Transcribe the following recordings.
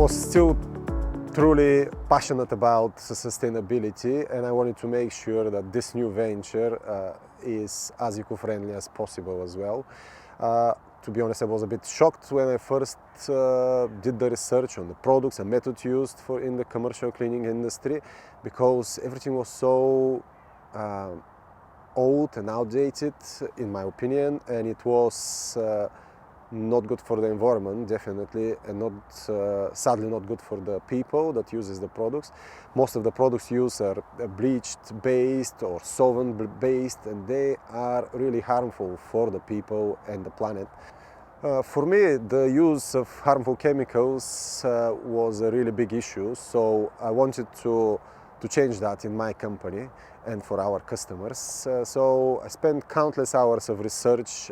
was still truly passionate about sustainability, and I wanted to make sure that this new venture is as eco-friendly as possible as well. To be honest, I was a bit shocked when I first did the research on the products and methods used in the commercial cleaning industry, because everything was so old and outdated, in my opinion, and it was not good for the environment, definitely, and sadly not good for the people that uses the products. Most of the products used are bleached based or solvent based, and they are really harmful for the people and the planet. For me, the use of harmful chemicals was a really big issue, so I wanted to change that in my company and for our customers. So I spent countless hours of research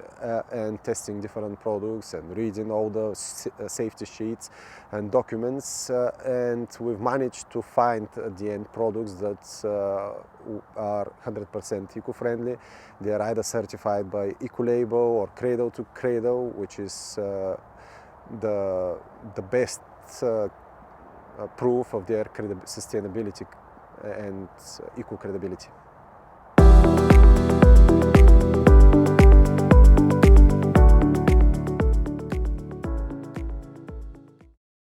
and testing different products and reading all the safety sheets and documents, and we've managed to find at the end products that are 100% eco-friendly. They are either certified by Ecolabel or Cradle to Cradle, which is the best proof of their sustainability and eco-credibility.